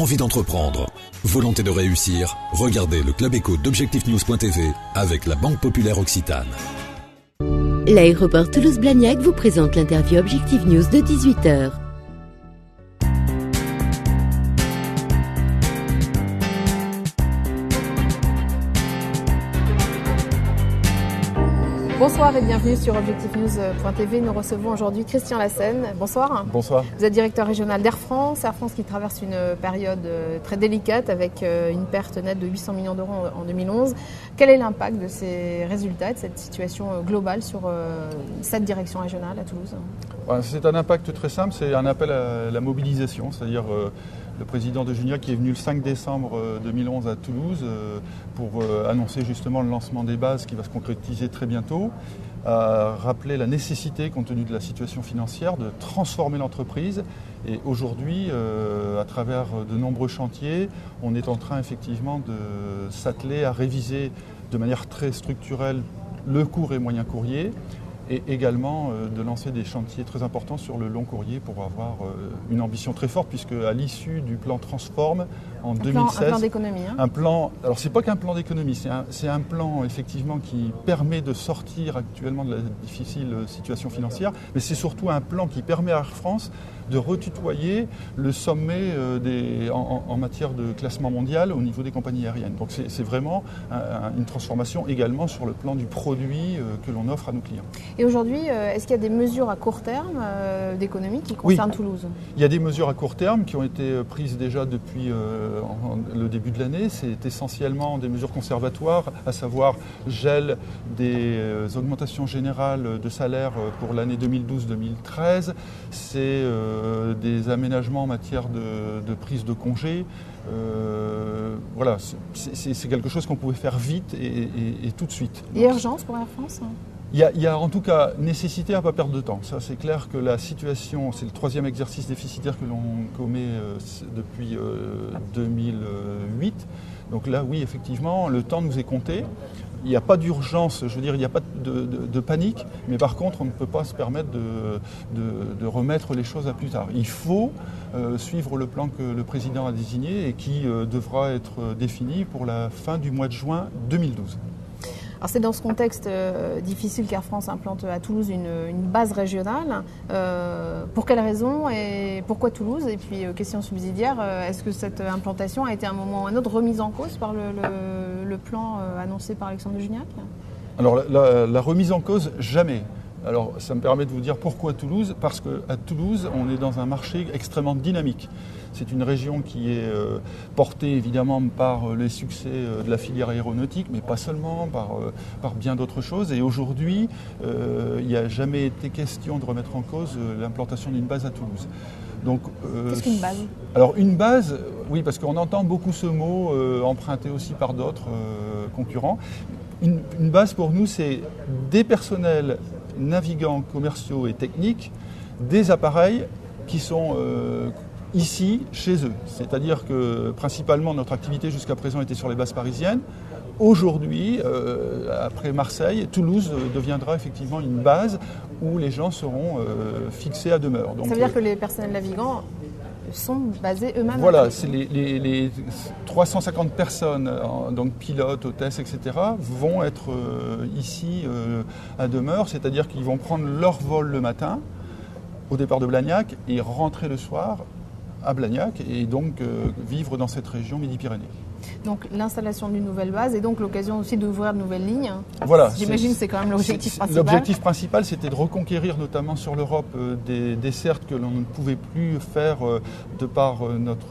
envie d'entreprendre, volonté de réussir, regardez le Club Éco d'Objectifnews.tv avec la Banque Populaire Occitane. L'aéroport Toulouse-Blagnac vous présente l'interview Objectif News de 18h. Bonsoir et bienvenue sur Objectifnews.tv. Nous recevons aujourd'hui Christian Lassène. Bonsoir. Bonsoir. Vous êtes directeur régional d'Air France. Air France qui traverse une période très délicate avec une perte nette de 800 millions d'euros en 2011. Quel est l'impact de ces résultats et de cette situation globale sur cette direction régionale à Toulouse ? C'est un impact très simple, c'est un appel à la mobilisation, c'est-à-dire le président de Juniac qui est venu le 5 décembre 2011 à Toulouse pour annoncer justement le lancement des bases qui va se concrétiser très bientôt, a rappelé la nécessité, compte tenu de la situation financière, de transformer l'entreprise. Et aujourd'hui, à travers de nombreux chantiers, on est en train effectivement de s'atteler à réviser de manière très structurelle le court et moyen courrier, et également de lancer des chantiers très importants sur le long courrier pour avoir une ambition très forte, puisque à l'issue du plan Transform en 2016... Un plan d'économie. Alors c'est pas qu'un plan d'économie, c'est un plan effectivement qui permet de sortir actuellement de la difficile situation financière, mais c'est surtout un plan qui permet à Air France de retutoyer le sommet en matière de classement mondial au niveau des compagnies aériennes. Donc c'est vraiment une transformation également sur le plan du produit que l'on offre à nos clients. Et aujourd'hui, est-ce qu'il y a des mesures à court terme d'économie qui concernent Toulouse ? Il y a des mesures à court terme qui ont été prises déjà depuis le début de l'année. C'est essentiellement des mesures conservatoires, à savoir gel des augmentations générales de salaire pour l'année 2012-2013. C'est des aménagements en matière de prise de congé. Voilà, c'est quelque chose qu'on pouvait faire vite et tout de suite. Il y a urgence pour Air France ? Il y a en tout cas nécessité à ne pas perdre de temps. Ça, c'est clair que la situation, c'est le troisième exercice déficitaire que l'on commet depuis 2008. Donc là, oui, effectivement, le temps nous est compté. Il n'y a pas d'urgence, je veux dire, il n'y a pas de panique, mais par contre, on ne peut pas se permettre de remettre les choses à plus tard. Il faut suivre le plan que le président a désigné et qui devra être défini pour la fin du mois de juin 2012. Alors c'est dans ce contexte difficile qu'Air France implante à Toulouse une base régionale. Pour quelles raisons et pourquoi Toulouse ? Et puis question subsidiaire, est-ce que cette implantation a été à un moment ou à un autre remise en cause par le plan annoncé par Alexandre de Juniac ? Alors la remise en cause, jamais. Alors ça me permet de vous dire pourquoi Toulouse, parce qu'à Toulouse, on est dans un marché extrêmement dynamique. C'est une région qui est portée évidemment par les succès de la filière aéronautique, mais pas seulement, par bien d'autres choses. Et aujourd'hui, il n'y a jamais été question de remettre en cause l'implantation d'une base à Toulouse. Donc, qu'est-ce qu'une base ? Alors une base, oui, parce qu'on entend beaucoup ce mot emprunté aussi par d'autres concurrents. Une base pour nous, c'est des personnels navigants, commerciaux et techniques, des appareils qui sont ici, chez eux. C'est-à-dire que principalement notre activité jusqu'à présent était sur les bases parisiennes. Aujourd'hui, après Marseille, Toulouse deviendra effectivement une base où les gens seront fixés à demeure. Donc, ça veut dire que les personnels navigants sont basés eux-mêmes. Voilà, c'est les 350 personnes, donc pilotes, hôtesses, etc., vont être ici à demeure, c'est-à-dire qu'ils vont prendre leur vol le matin au départ de Blagnac et rentrer le soir à Blagnac et donc vivre dans cette région Midi-Pyrénées. Donc l'installation d'une nouvelle base et donc l'occasion aussi d'ouvrir de nouvelles lignes. Voilà, j'imagine que c'est quand même l'objectif principal. L'objectif principal, c'était de reconquérir notamment sur l'Europe des dessertes que l'on ne pouvait plus faire de par notre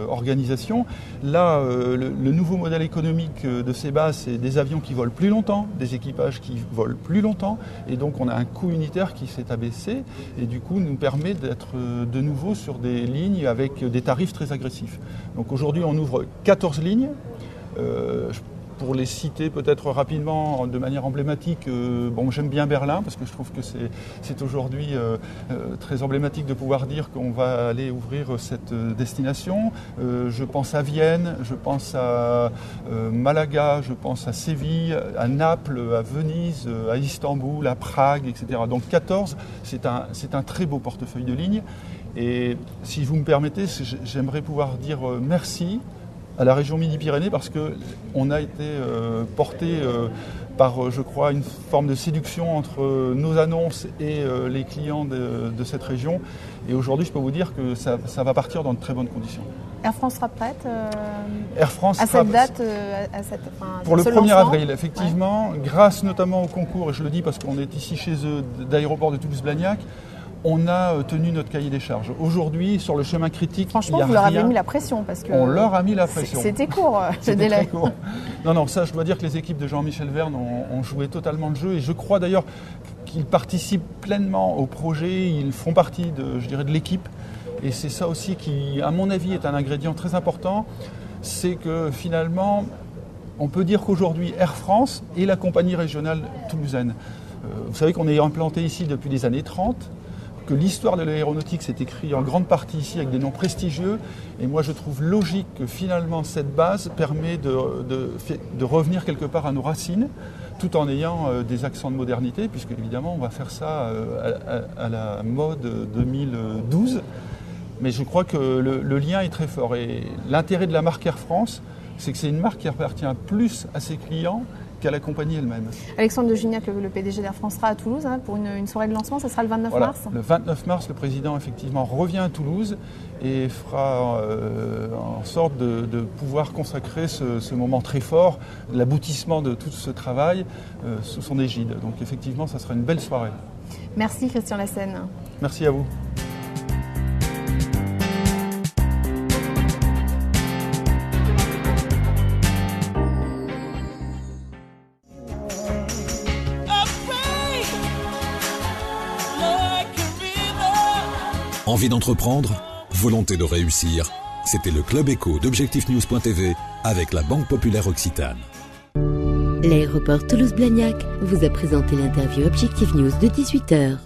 organisation. Là, le nouveau modèle économique de ces bases, c'est des avions qui volent plus longtemps, des équipages qui volent plus longtemps, et donc on a un coût unitaire qui s'est abaissé et du coup nous permet d'être de nouveau sur des lignes avec des tarifs très agressifs. Donc aujourd'hui, on ouvre 14 lignes. pour les citer peut-être rapidement de manière emblématique, j'aime bien Berlin parce que je trouve que c'est aujourd'hui très emblématique de pouvoir dire qu'on va aller ouvrir cette destination. Je pense à Vienne, je pense à Malaga, je pense à Séville, à Naples, à Venise, à Istanbul, à Prague, etc. Donc 14, c'est un très beau portefeuille de lignes. Et si vous me permettez, j'aimerais pouvoir dire merci à la région Midi-Pyrénées parce qu'on a été porté par, je crois, une forme de séduction entre nos annonces et les clients de cette région. Et aujourd'hui, je peux vous dire que ça va partir dans de très bonnes conditions. Air France sera prête Air France à sera cette date pour le 1er lancement. avril, effectivement, grâce notamment au concours, et je le dis parce qu'on est ici chez eux, d'aéroport de Toulouse-Blagnac, on a tenu notre cahier des charges. Aujourd'hui, sur le chemin critique, franchement, il y a vous leur rien. avez mis la pression parce que on leur a mis la pression. C'était court, ce délai. Très court. Non, ça, je dois dire que les équipes de Jean-Michel Verne ont joué totalement le jeu et je crois d'ailleurs qu'ils participent pleinement au projet. Ils font partie de l'équipe et c'est ça aussi qui, à mon avis, est un ingrédient très important. C'est que finalement, on peut dire qu'aujourd'hui, Air France est la compagnie régionale toulousaine. Vous savez qu'on est implanté ici depuis les années 30. Que l'histoire de l'aéronautique s'est écrite en grande partie ici avec des noms prestigieux. Et moi, je trouve logique que finalement, cette base permet de revenir quelque part à nos racines, tout en ayant des accents de modernité, puisque évidemment, on va faire ça à la mode 2012. Mais je crois que le lien est très fort. Et l'intérêt de la marque Air France, c'est que c'est une marque qui appartient plus à ses clients qu'à la compagnie elle-même. Alexandre de Gignac, le PDG d'Air France, sera à Toulouse pour une soirée de lancement. Ça sera le 29 mars. Le 29 mars, le président effectivement revient à Toulouse et fera en sorte de pouvoir consacrer ce moment très fort, l'aboutissement de tout ce travail sous son égide. Donc effectivement, ça sera une belle soirée. Merci Christian Lassène. Merci à vous. Envie d'entreprendre? Volonté de réussir? C'était le Club Éco d'Objectif-News.tv avec la Banque Populaire Occitane. L'aéroport Toulouse-Blagnac vous a présenté l'interview Objectif News de 18h.